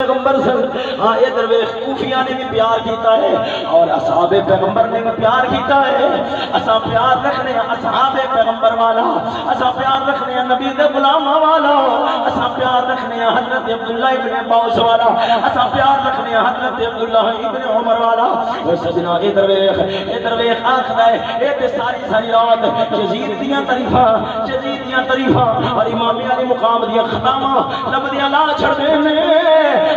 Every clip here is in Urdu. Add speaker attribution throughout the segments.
Speaker 1: پیغمبر سے یہ درویش کوفیہ نے بھی پیار کیتا ہے اور اصحاب پیغمبر نے بھی پیار کیتا ہے. اسا پیار رکھنے اصحاب پیغمبر والا, اسا پیار رکھنے نبی دے غلام والا, اسا پیار رکھنے حضرت عبداللہ ابن عباس والا, اسا پیار رکھنے حضرت عبداللہ ابن عمر والا. وہ سجنا یہ درویش آخر ہے یہ تے ساری رات یزید دیاں تعریفاں اور امام علی مقام دیاں خطاماں لبدیاں لا چھڑنے نے.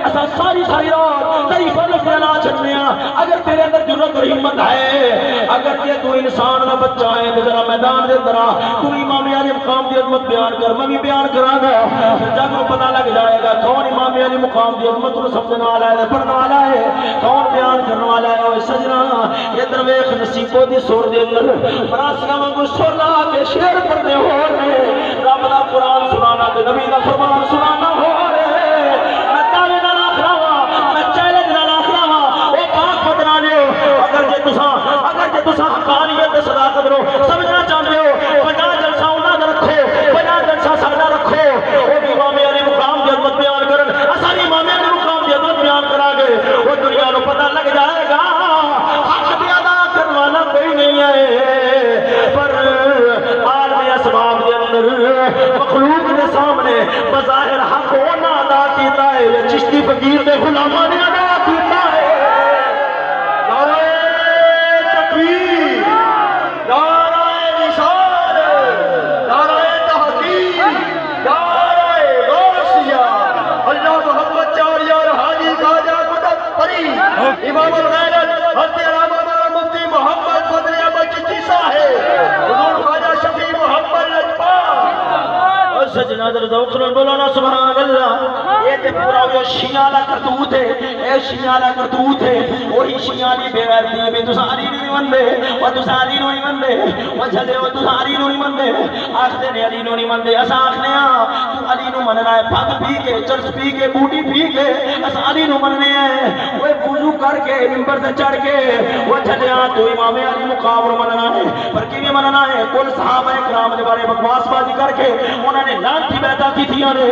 Speaker 1: اسا ساری رات تعریفاں لبدیاں لا چھڑنے. اگر تیرے اندر جرت اور ہمت ہے, اگر تو انسان کا بچہ ہے تو ذرا میدان دے اندر تو امام علی مقام دی عظمت بیان کر, میں بھی بیان کراں گا. جب کو پتہ لگ جائے گا کون امام علی مقام دی عظمت کو سمجھنے والا ہے, پڑھنے والا ہے, کون بیان کرنے والا ہے. او سجنا یہ درویش نصیبوں دی سور دے اندر براسیاں وانگو سر لا کے شعر پڑھنے ہو رہے, رب دا قرآن سنانا تے نبی دا فرمان سنانا ہو رہے. میں تاوے نال آخراں, میں چیلنج نال آخراں, او پاک بدنا دیو. اگر جے تساں حقانیت تے صداقت نو سمجھنا چاہتے ہو, 50 جلسہ انہاں دا رکھو, 50 جلسہ ساڈا رکھو. او امام علی مقام دی عظمت بیان کرن, اساں امام علی مقام دی عظمت بیان کراں گے. او دنیا نو پتہ لگ جائے گا حق دی ادا کرن والا کوئی نہیں ہے, پر عالم اسباب دے اندر مخلوق دے سامنے بظاہر حق ہونا ادا کیتا ہے, چشتی فقیر دے غلاماں نے ادا کیتا ہے. امام الغیرت حضرت علامہ مفتی محمد فضل احمد چشتی صاحب, حضور خواجہ شفیع محمد لجپال. سجنا در ذوق نال بولانا سبحان اللہ. یہ تے پورا جو شیعہ والا کرتوت ہے, اے شیعہ والا کرتوت ہے. وہی شیعہ دی بے غیرتی بھی تساں علی نہیں مندے, او تساں علی نہیں مندے, او جھلے او تساں علی نہیں مندے, آکھدے نے علی نہیں مندے. اساں آکھنے ہاں تو علی نو مننا ہے, پھگ پی کے, چرس پی کے, بوٹی پی کے اساں علی نو مننے ہیں. اوے وضو کر کے منبر سے چڑھ کے وہ جھلے تو امام علی مقام نو مننا ہے, پر کیویں مننا ہے؟ کل صحابہ کرام دے بارے بکواس بازی کر کے انہاں نے لعنتی بیعتاں کیتیاں نے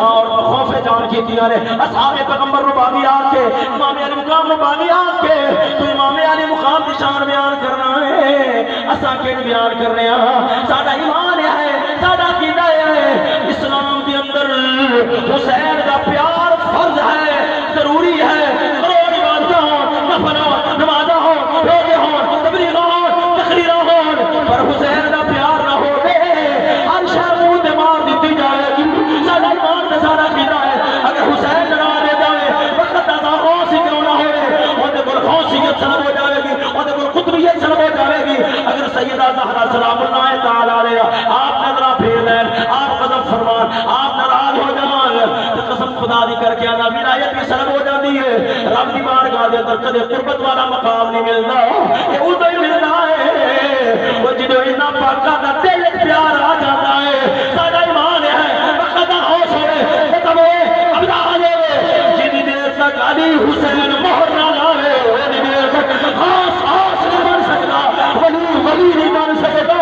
Speaker 1: اور خوف جان کیتیاں نے. اصحاب پیغمبر نو باغی آ کے امام علی مقام نو باغی آ کے تو امام علی مقام دی شان بیان کرنا ہے. اساں کہ بیان کرنے ہاں, ساڈا ایمان ہے, ساڈا عقیدہ ہے, اسلام دے اندر حسین دا پیار فرض ہے, ضروری ہے. کروڑ عبادتاں ہوں, نفل ہوں, نمازاں ہوں, روزے ہوں, تبلیغاں ہوں, تقریراں ہوں, پر حسین دا پیار نہ ہو دے ہر شے منہ تے مار دتی جائے گی. ساڈا ایمان تے ساڈا عقیدہ ہے اگر حسین لڑا دے جائے وقت دا غوث کیوں نہ ہوئے, اودے کول غوثیت سلب ہو جائے گی, اودے کول قطبیت سلب ہو جائے گی. اگر سیدہ زہرا سلام اللہ تعالی علیہا آپ نظرہ پھیر لیں, آپ قدم فرمان, آپ ناراض ہو جان تو قسم خدا دی کر کے آنا ولایت بھی سلب ہو جاتی ہے. رب دی بارگاہ دے اندر کدے قربت والا مقام نہیں ملتا, یہ ادو ہی ملتا ہے وہ جدو اتنا پاکا دا دل پیار آ جاتا ہے. ساڈا ایمان ہے وقت ہوش ہوئے ختم ہوئے ابدا ہوئے, جنی دیر تک علی حسین مہر نہ لاوے اتنی دیر تک خاص نہیں بن سکتا, ولی نہیں بن سکتا.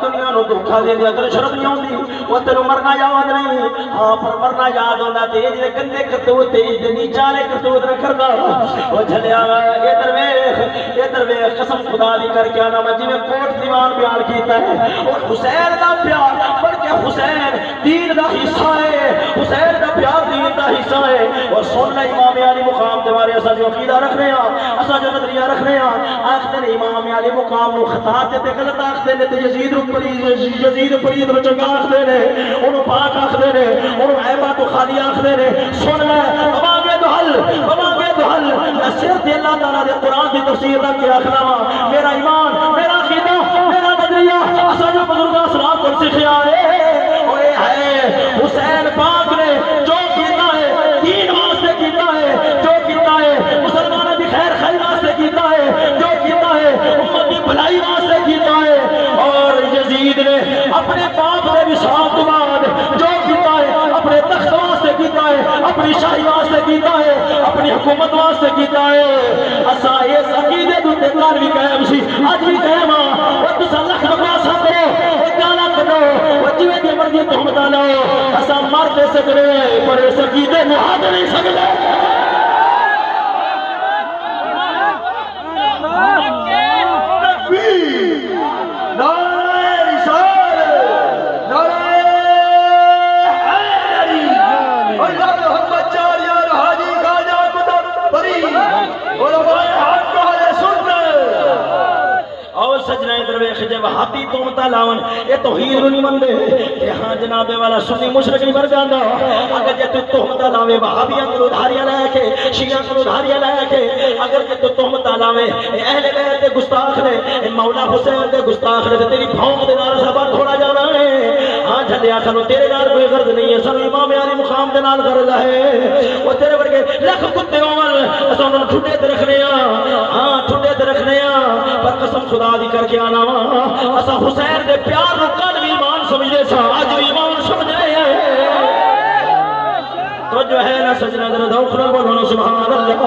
Speaker 1: دنیا نو دھوکا دے دیا کر, شرم نہیں ہوندی, وہ تینوں مرنا یاد نہیں. ہاں پر مرنا یاد ہوندا تے جے گندے کرتوت تے دے نیچے والے کرتوت نہ کردا. او جھلیا ادھر ویکھ قسم خدا دی کر کے آنا میں جویں کوٹ دیوان بیان کیتا ہے. اور حسین دا پیار بلکہ حسین دین دا حصہ ہے, حسین دا پیار دین دا حصہ ہے. اور سن لے امام علی مقام دے بارے اساں جو عقیدہ رکھنے ہاں, اساں جو نظریہ رکھنے ہاں, آکھدے نے امام علی مقام نو خطا تے غلط آکھدے نے, تے یزید فرید نو چنگا آکھدے نے, انہوں پاک آکھدے نے, انہوں عیبہ تو خالی آکھدے نے. سن لے بمانگے تو حل سر تے اللہ تعالیٰ دے قرآن دی تفسیر رکھ کے آخنا وا میرا ایمان, میرا عقیدہ, میرا نظریہ اساں جو بزرگاں اسلام کو سکھیا ہے وہ یہ ہے حسین پاک نے جو کیتا ہے دین واسطے کیتا ہے, جو کیتا ہے اپنی حکومت واسطے کیتا ہے اسا اس عقیدے دے کار بھی قائم سی اج بھی قائم ہاں او تساں لکھ بکواسا کرو او گالا کرو او جویں دی مرضی تہمت لاؤ اسا مر دے سکدے پر اس عقیدے نو ہٹ نہیں سکدے سجنا درویش جب ہاتھی تومتا لاون یہ توحید نو نہیں مندے کہ ہاں جناب والا سنی مشرک نہیں بن جاندا اگر جے تو تومتا لاوے وہابیاں کو دھاریاں لے کے شیعہ کو دھاریاں لے کے اگر جے تو تومتا لاوے اہل بیت دے گستاخ نے مولا حسین دے گستاخ نے تیری بھونک دے نال سبا تھوڑا جانا ہے ہاں جھلیا سانو تیرے نال کوئی غرض نہیں ہے سانو امام علی مقام دے نال غرض ہے او تیرے ورگے لکھ کتے ہون اساں انہاں ٹھڈے تے رکھنے ہاں ٹھڈے تے رکھنے پر قسم خدا دی کر کے آنا اسا حسین دے پیار نو کل بھی ایمان سمجھدے سا اج بھی ایمان سمجھ رہے ہیں تو جو ہے نا سجنا ذرا ذوق نال بولو سبحان اللہ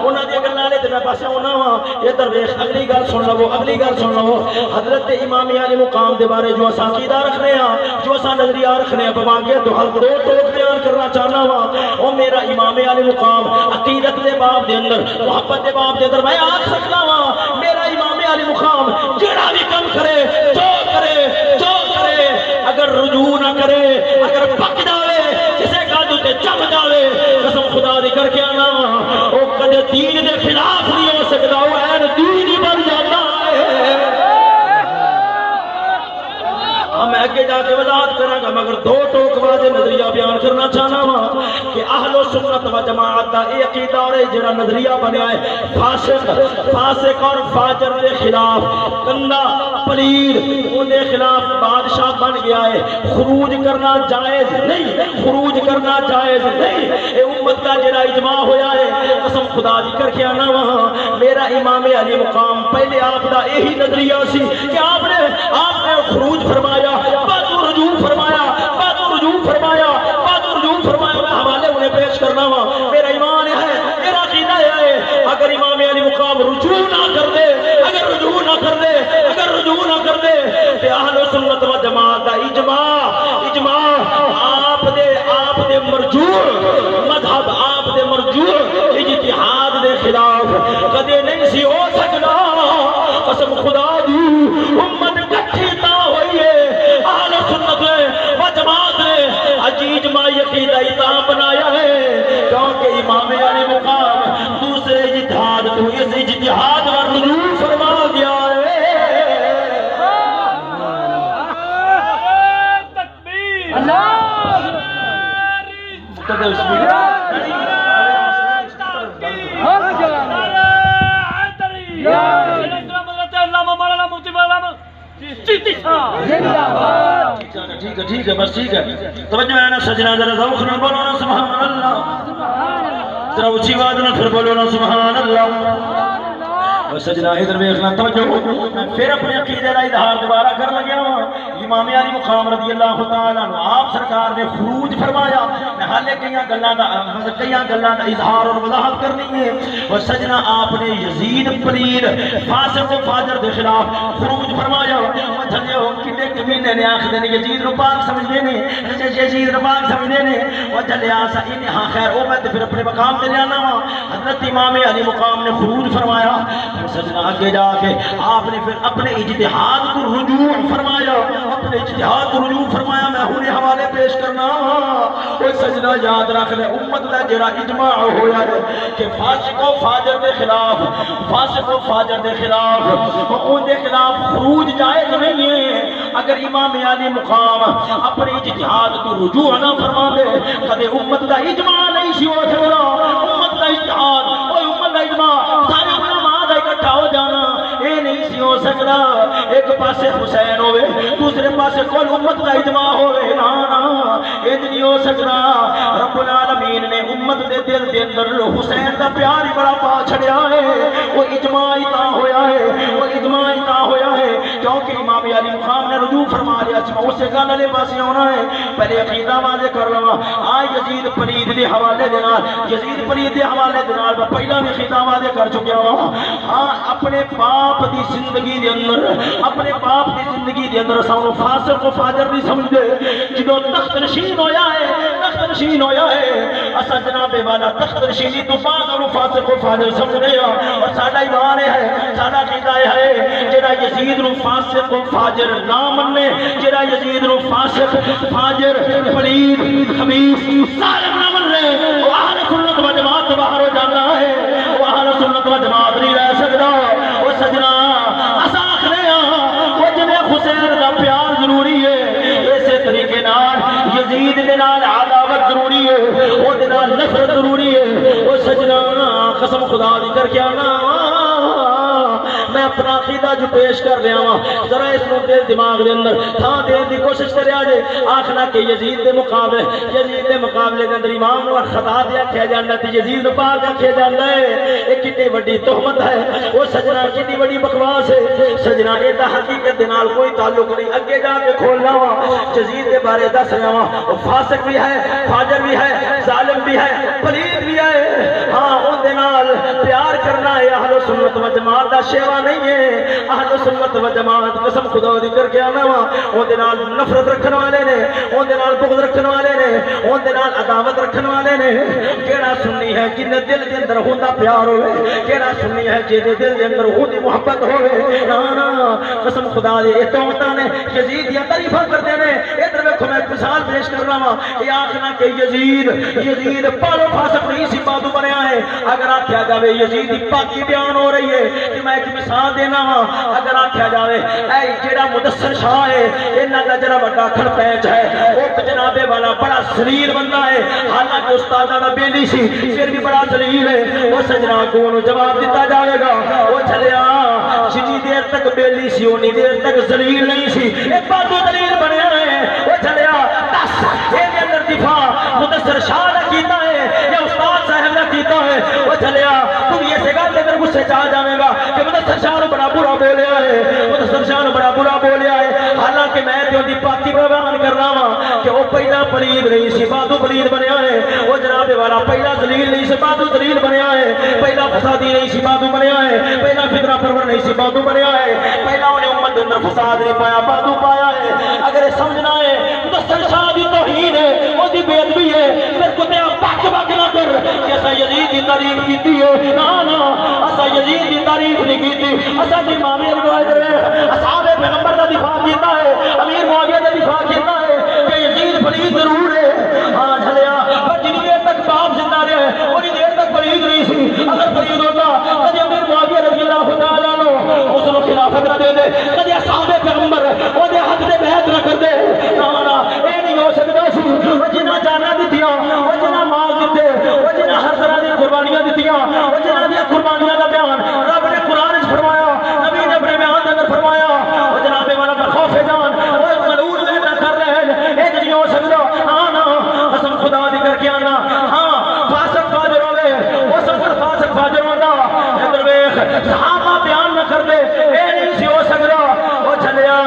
Speaker 1: انہاں دی گلاں لے تے میں پاسے ہونا وا ادھر ویکھ اگلی گل سن لو اگلی گل سن لو حضرت امام علی مقام دے بارے جو اساں عقیدہ رکھنے ہاں جو اساں نظریہ رکھنے ہاں بواگے تو ہر دو ٹوک بیان کرنا چاہنا وا او میرا امام علی مقام عقیدت دے باب دے اندر محبت دے باب دے اندر میں آکھ سکدا وا میرا امام علی مقام جڑا بھی کم کرے جو کرے اگر رجوع نہ کرے اگر پک جاوے کسے گل تے چم جاوے قسم خدا دی کر کے آنا او کدے دین دے خلاف نہیں ہو سکدا او این دین ہی بن جاتا ہے میں اگے جا کے وضاحت کراں گا مگر دو ٹوک واضح نظریہ بیان کرنا چاہنا وا کہ اہل سنت و جماعت دا یہ عقیدہ اور جڑا نظریہ بنیا ہے فاسق اور فاجر دے خلاف گندا پلید ان دے خلاف بادشاہ بن گیا ہے خروج کرنا جائز نہیں خروج کرنا جائز نہیں اے امت دا جڑا اجماع ہویا ہے قسم خدا دی کر کے آنا وا میرا امام علی مقام پہلے آپ دا یہی نظریہ سی کہ آپ نے خروج فرمایا بعد رجوع فرمایا میں حوالے انہیں پیش کرنا وا میرا ایمان ہے میرا عقیدہ ہے اگر امام علی مقام رجوع نہ کر دے اگر رجوع نہ کر دے تے اہل سنت و جماعت دا اجماع آپ دے مرجوع مذہب آپ دے مرجوع اجتہاد دے خلاف کدے نہیں سی ہو سکنا قسم خدا دی امت کٹھی تا ہوئی ہے اہل سنت و جماعت نے عجیج ما عقیدہ اتنا بنایا ہے کیونکہ امام علی مقام دوسرے اجتہاد تو اس اجتہاد اور رجوع فرما دیا ہے تکبیر اللہ ٹھیک ہے بس ٹھیک ہے توجہ ہے نا سجنا ذرا ذوق نال بولو نا سبحان اللہ ذرا اونچی آواز نال پھر بولو نا سبحان اللہ اور سجنا ادھر دیکھنا توجہ میں پھر اپنے عقیدے کا اظہار دوبارہ کر لگیا ہوں امام علی مقام رضی اللہ تعالیٰ عنہ آپ سرکار نے خروج فرمایا میں حالے کئی گلاں دا اظہار اور وضاحت کرنی ہے اور سجنا آپ نے یزید پلید فاسق و فاجر کے خلاف خروج فرمایا تھلے ہو کنے کمینے نے آخ دینے یزید نو پاک سمجھنے نے اور جلیا سا انہیں ہاں خیر او میں پھر اپنے مقام پہ لیانا ہوا حضرت امام علی مقام نے خروج فرمایا سجنا آگے جا کے آپ نے پھر اپنے اجتہاد کو رجوع فرمایا میں ہونے حوالے پیش کرنا کوئی سجنا یاد رکھ لے امت دا جڑا اجماع ہویا ہے کہ فاسق و فاجر دے خلاف ان دے خلاف خروج جائز نہیں ہے اگر امام علی مقام اپنے اجتہاد کو رجوع نہ فرما دے کدے امت دا اجماع نہیں سی ہو سکتا امت دا اجتہاد امت دا اجماع سارے علماء دا اکٹھا ہو جانا یہ نہیں سی ہو سکتا ایک پاسے حسین ہوئے دوسرے پاسے کل امت دا اجماع ہوئے نا یہ نہیں ہو سکتا رب العالمین نے امت دے دل دے اندر حسین دا پیار ہی بڑا پا چھڑیا ہے وہ اجماع ہی تا ہویا ہے کیونکہ امام امام علی مقام نے رجوع فرما لیا اسے گل والے پاسے آنا ہے پہلے عقیدہ واضح کر لواں یزید پلید دے حوالے دے نال یزید پلید دے حوالے دے نال پہلا بھی عقیدہ واضح کر چکیا ہاں اپنے باپ دی زندگی دے اندر اپنے باپ دی زندگی دے اندر سانو فاسق و فاجر نہیں سمجھدے جدوں تخت نشین ہویا ہے اسا جناب والا تخت نشینی تو بعد انہوں فاسق و فاجر سمجھنے ہیں اور ساڈا ایمان ہے ساڈا عقیدہ ہے جڑا یزید نو فاسق و فاجر نہ مننے جڑا یزید نو فاسق فاجر پلید خبیث ظالم نہ مننے وہ اہل سنت و جماعت تو باہر ہو جانا ہے وہ اہل سنت و جماعت نہیں رہ سکتا وہ سجنا اسا آخنے وہ جنہیں حسین دا پیار ضروری ہے اسی طریقے نال یزید دے نال عداوت ضروری ہے وہ دے نال نفرت ضروری ہے وہ سجنا قسم خدا دی کر کے آنا میں اپنا عقیدہ جو پیش کر رہا ہوں ذرا اس کو دل دماغ دے اندر تھان دین دی کوشش کریا جے آخنا کہ یزید دے مقابلے دے اندر امام نو خطا دے آکھیا جاندا تے یزید نو پاک آکھیا جاندا ہے اے کتنی بڑی تہمت ہے وہ سجنا کتنی بڑی بکواس ہے سجنا اے دا حقیقت دے نال کوئی تعلق نہیں اگے جا کے کھولنا وا یزید دے بارے دس رہا ہوں وہ فاسق بھی ہے فاجر بھی ہے ظالم بھی ہے پلید بھی ہے ہاں اون دے نال پیار کرنا ہے اہل سنت و جماعت دا شیوا نہیں ہے اہل سنت و جماعت قسم خدا دی کر کے آنا وا اون دے نال نفرت رکھن والے نے اون دے نال بغض رکھن والے نے اون دے نال عداوت رکھن والے نے کیڑا سنی ہے جن دل دے اندر ہوندا پیار ہوے کیڑا سنی ہے جن دل دے اندر ہوندی محبت ہوے نا نا قسم خدا دی اے توتا نے یزید دی تعریفاں کردے نے ادھر ویکھو میں مثال پیش کر رہا ہوں یہ آخنا کہ یزید پالو فاسق نہیں سی بادو بنیا ہے اگر آکھیا جاوے یزید دی پاکی بیان ہو رہی ہے کہ میں ایک مثال دینا ہاں اگر آکھیا جاوے اے جیڑا مدثر شاہ ہے انہاں دا جڑا بڑا کھڑ پینچ ہے وہ جناب والا بڑا ذلیل بندہ ہے حالانکہ استاد دا بیلی سی پھر بھی بڑا ذلیل ہے وہ سجنا کو جواب دیتا جائے گا وہ چلیا جتنی دیر تک بیلی سی اتنی دیر تک ذلیل نہیں سی ایک بادو ذلیل بنیا ہے وہ چلیا دس اے دے اندر دفاع مدثر شاہ دا کیتا ہے یا استاد صاحب دا کیتا ہے وہ چلیا تم یہ سے گل اندر غصے چاہ جاوے گا کہ مدثر شاہ نے بڑا برا بولیا ہے مدثر شاہ نے بڑا برا بولیا ہے حالانکہ میں تے دی پاکی بیان کر رہا ہوں کہ وہ پہلا پلید نہیں سی بادو پلید بنیا ہے وہ جناب والا پہلا ذلیل نہیں سی بادو ذلیل بنیا ہے پہلا فسادی نہیں سی بادو بنیا ہے پہلا فتنہ پرور نہیں سی بادو بنیا ہے پہلا انہیں امت کے اندر فساد نہیں پایا بادو پایا ہے اگر سمجھنا ہے مدثر شاہ دی توہین ہے وہ دی بے ادبی ہے پھر کتے بک بک نہ کر کہ اسا یزید دی تعریف کیتی ہے نا نا اسا یزید دی تعریف نہیں کیتی اسا دی امام علی روایت ہے اصحاب پیغمبر دا دفاع کیتا ہے امیر معاویہ دا دفاع کیتا ہے کہ یزید پلید ضرور ہے ہاں جھلیا پر جنی دیر تک باپ زندہ رہے انہی دیر تک پلید نہیں سی اگر پلید ہوتا کدی امیر معاویہ رضی اللہ تعالیٰ عنہ اس کو خلافت نہ دے دے کدی اصحاب پیغمبر وہ دے حق دے بیعت نہ کر دے نا نا اے نہیں ہو سکتا سی وہ جنہ جانا دتیاں وہ جنہ مال دیتے وہ جنہ ہر طرح دی قربانیاں دتیاں وہ جنہ دی قربانیاں دا بیان رب نے قرآن وچ فرمایا نبی نے اپنے بیان اندر فرمایا وہ جناب والا کا خوف جان وہ ملعون نہ کر رہے ہیں اے نہیں ہو سکتا ہاں نا قسم خدا دی کر کے آنا ہاں فاسق فاجر ہوے وہ سفر فاسق فاجر ہوندا ادھر ویکھ صحابہ بیان نہ کر دے اے نہیں سی ہو سکتا وہ چلیا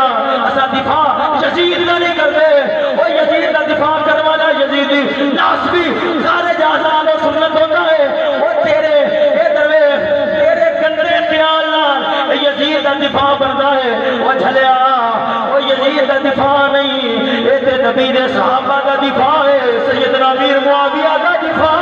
Speaker 1: اسا دفاع یزید دا نہیں کر دے وہ یزید دا دفاع کرنے والا یزیدی ناسبی خارج آزاد و سنت ہوتا ہے وہ تیرے ادھر ویکھ تیرے گندے خیال نال یزید دا دفاع بنتا ہے وہ جھلیا وہ یزید دا دفاع نہیں اے تے نبی دے صحابہ دا دفاع ہے سیدنا امیر معاویہ دا دفاع